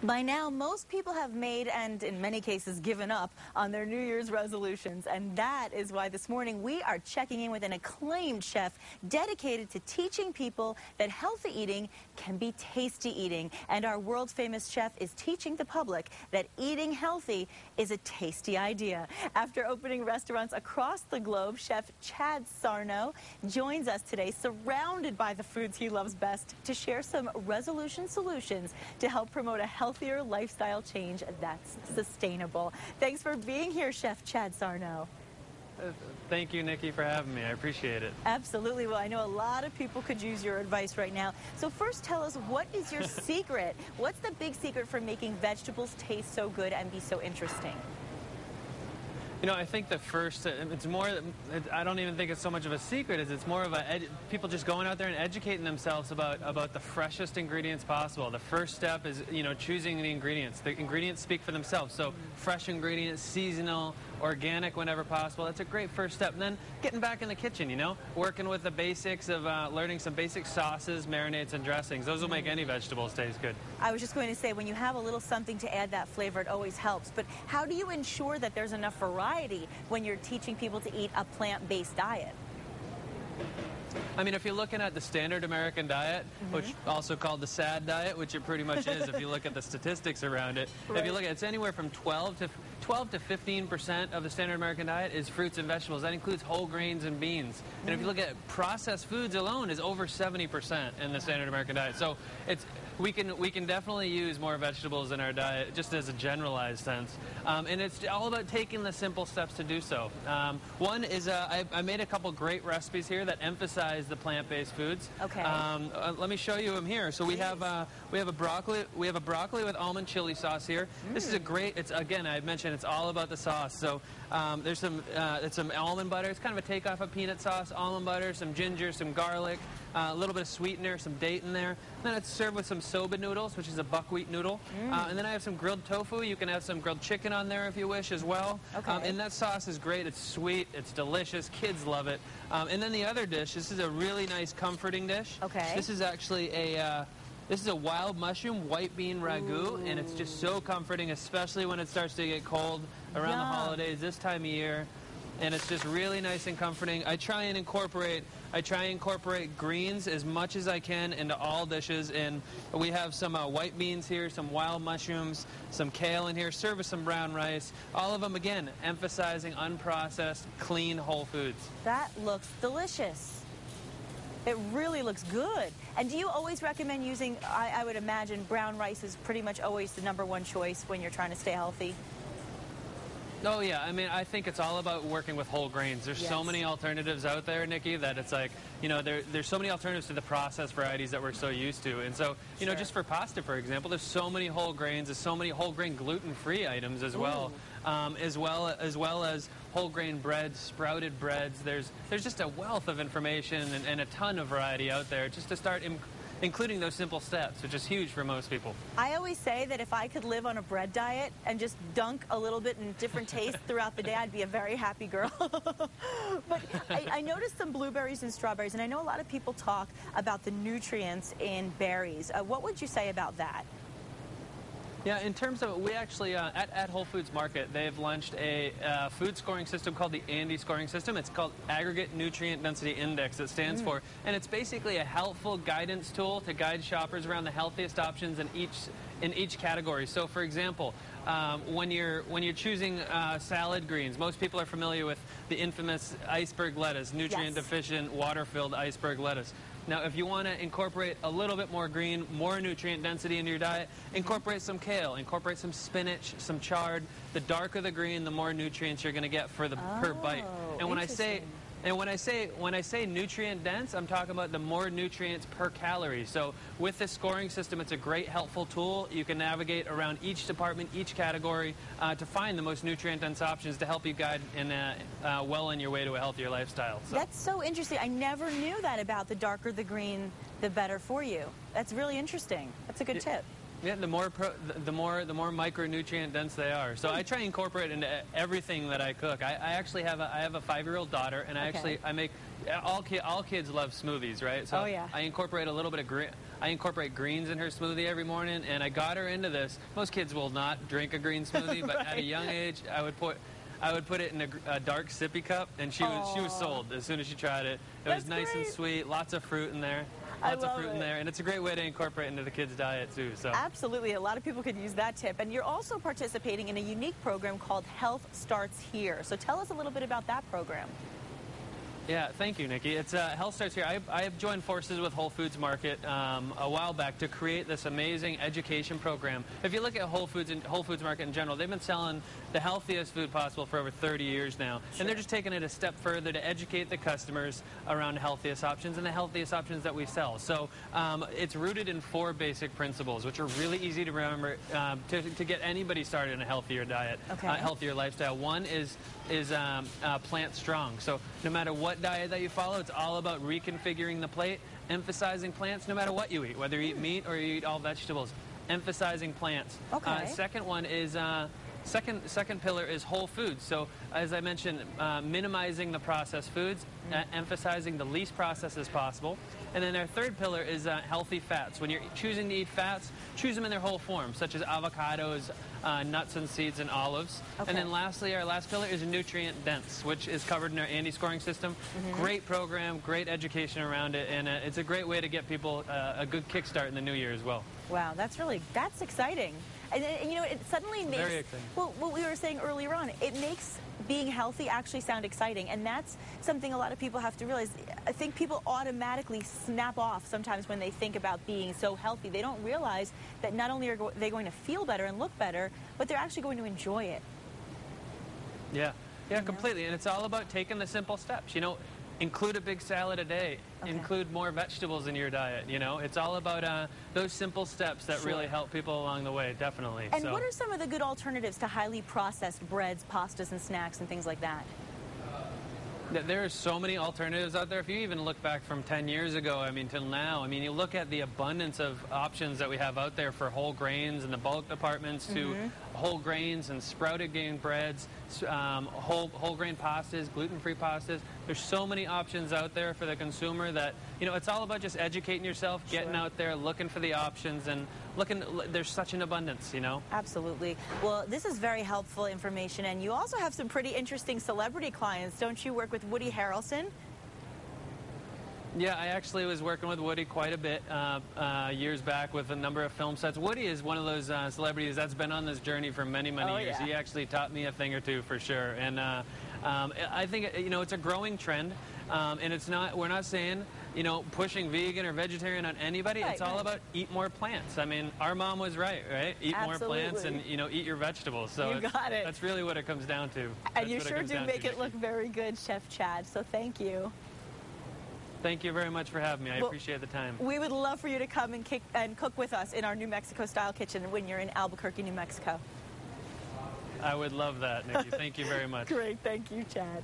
By now, most people have made and, in many cases, given up on their New Year's resolutions. And that is why this morning we are checking in with an acclaimed chef dedicated to teaching people that healthy eating can be tasty eating. And our world-famous chef is teaching the public that eating healthy is a tasty idea. After opening restaurants across the globe, Chef Chad Sarno joins us today, surrounded by the foods he loves best, to share some resolution solutions to help promote a healthier lifestyle change that's sustainable. Thanks for being here, Chef Chad Sarno. Thank you, Nikki, for having me. I appreciate it. Absolutely. Well, I know a lot of people could use your advice right now. So first, tell us, what is your secret? What's the big secret for making vegetables taste so good and be so interesting? You know, I think the first, it's more, I don't even think it's so much of a secret, it's more of people just going out there and educating themselves about the freshest ingredients possible. The first step is, choosing the ingredients. The ingredients speak for themselves. So fresh ingredients, seasonal, organic whenever possible. That's a great first step. And then getting back in the kitchen, working with the basics of learning some basic sauces, marinades, and dressings. Those will make any vegetables taste good. I was just going to say, when you have a little something to add that flavor, it always helps. But how do you ensure that there's enough variety when you're teaching people to eat a plant-based diet? I mean, if you're looking at the standard American diet, which also called the SAD diet, which it pretty much is if you look at the statistics around it, right. If you look at it, it's anywhere from 12 to 15% of the standard American diet is fruits and vegetables. That includes whole grains and beans. And if you look at processed foods alone, is over 70% in the standard American diet. So we can definitely use more vegetables in our diet, just as a generalized sense. And it's all about taking the simple steps to do so. One is I made a couple great recipes here that emphasize the plant-based foods. Okay. Let me show you them here. So we have a broccoli with almond chili sauce here. This is a great. It's, again, I mentioned it's all about the sauce. So there's some almond butter. It's kind of a takeoff of peanut sauce. Almond butter, some ginger, some garlic, a little bit of sweetener, some date in there. And then it's served with some soba noodles, which is a buckwheat noodle. And then I have some grilled tofu. You can have some grilled chicken on there if you wish as well. Okay. And that sauce is great. It's sweet. It's delicious. Kids love it. And then the other dish, this is a really nice comforting dish. Okay. This is actually this is a wild mushroom white bean ragu, and it's just so comforting, especially when it starts to get cold around the holidays this time of year. And it's just really nice and comforting. I try and incorporate greens as much as I can into all dishes. And we have some white beans here, some wild mushrooms, some kale in here, served with some brown rice. All of them, again, emphasizing unprocessed, clean, whole foods. That looks delicious. It really looks good. And do you always recommend using, I would imagine brown rice is pretty much always the #1 choice when you're trying to stay healthy? Oh, yeah. I mean, I think it's all about working with whole grains. There's so many alternatives out there, Nikki, that it's like, there's so many alternatives to the processed varieties that we're so used to. And so, just for pasta, for example, there's so many whole grains. There's so many whole grain gluten-free items as well. As well as whole grain breads, sprouted breads. There's just a wealth of information and a ton of variety out there just to start including those simple steps, which is huge for most people. I always say that if I could live on a bread diet and just dunk a little bit in different tastes throughout the day, I'd be a very happy girl. But I noticed some blueberries and strawberries, and I know a lot of people talk about the nutrients in berries. What would you say about that? Yeah, in terms of, we actually, at Whole Foods Market, they've launched a food scoring system called the ANDI scoring system. It's called Aggregate Nutrient Density Index, it stands for. And it's basically a helpful guidance tool to guide shoppers around the healthiest options in each category. So, for example, when you're choosing salad greens, most people are familiar with the infamous iceberg lettuce, nutrient-deficient, water-filled iceberg lettuce. Now, if you want to incorporate a little bit more green, more nutrient density into your diet, incorporate some kale, incorporate some spinach, some chard. The darker the green, the more nutrients you're going to get for the per bite. And when I say nutrient dense, I'm talking about the more nutrients per calorie. So with this scoring system, it's a great helpful tool. You can navigate around each department, each category, to find the most nutrient dense options to help you guide well on your way to a healthier lifestyle. So. That's so interesting. I never knew that about the darker the green, the better for you. That's really interesting. That's a good tip. Yeah, the more micronutrient dense they are. So I try and incorporate it into everything that I cook. I actually have a 5-year-old daughter, and I make all kids love smoothies, right? So I incorporate a little bit I incorporate greens in her smoothie every morning, and I got her into this. Most kids will not drink a green smoothie, but Right. at a young age, I would put it in a dark sippy cup, and she was sold as soon as she tried it. It was That's nice and great. sweet, lots of fruit in there. I Lots of love fruit in it. there, and it's a great way to incorporate into the kids' diet too. So Absolutely. A lot of people could use that tip. And you're also participating in a unique program called Health Starts Here. So tell us a little bit about that program. yeah, thank you, Nikki. It's Health Starts Here. I have joined forces with Whole Foods Market a while back to create this amazing education program. If you look at Whole Foods and Whole Foods Market in general, they've been selling the healthiest food possible for over 30 years now, and they're just taking it a step further to educate the customers around the healthiest options and the healthiest options that we sell. So it's rooted in 4 basic principles, which are really easy to remember to get anybody started in a healthier diet, healthier lifestyle. One is plant strong. So no matter what diet that you follow, it's all about reconfiguring the plate, emphasizing plants no matter what you eat, whether you eat meat or you eat all vegetables, emphasizing plants. Second one is second pillar is whole foods. So as I mentioned, minimizing the processed foods, emphasizing the least processed as possible. And then our third pillar is healthy fats. When you're choosing to eat fats, choose them in their whole form, such as avocados, nuts and seeds, and olives. And then lastly, our last pillar is nutrient dense, which is covered in our Andy scoring system. Great program, great education around it, and it's a great way to get people a good kickstart in the new year as well. Wow, that's exciting. And you know, it suddenly makes, Very exciting. well, what we were saying earlier on, it makes being healthy actually sound exciting. And that's something a lot of people have to realize. I think people automatically snap off sometimes when they think about being so healthy. They don't realize that not only are they going to feel better and look better, but they're actually going to enjoy it. Yeah, completely. And it's all about taking the simple steps. You know, include a big salad a day. Include more vegetables in your diet. You know, it's all about those simple steps that really help people along the way, definitely. And what are some of the good alternatives to highly processed breads, pastas, and snacks and things like that? There are so many alternatives out there. If you even look back from 10 years ago, I mean, till now, I mean, you look at the abundance of options that we have out there for whole grains in the bulk departments to whole grains and sprouted grain breads, whole grain pastas, gluten-free pastas. There's so many options out there for the consumer that, you know, it's all about just educating yourself, getting out there, looking for the options, and there's such an abundance, you know? Absolutely. Well, this is very helpful information, and you also have some pretty interesting celebrity clients. Don't you work with Woody Harrelson? Yeah, I actually was working with Woody quite a bit years back with a number of film sets. Woody is one of those celebrities that's been on this journey for many, many years. He actually taught me a thing or two for sure. And I think, you know, it's a growing trend. And we're not saying, you know, pushing vegan or vegetarian on anybody. It's all about eat more plants. I mean, our mom was right? Eat more plants and, you know, eat your vegetables. So you got it. That's really what it comes down to. And you sure do make it look very good, Chef Chad. So thank you. Thank you very much for having me. I appreciate the time. We would love for you to come and cook with us in our New Mexico-style kitchen when you're in Albuquerque, New Mexico. I would love that, Nikki. Thank you very much. Great. Thank you, Chad.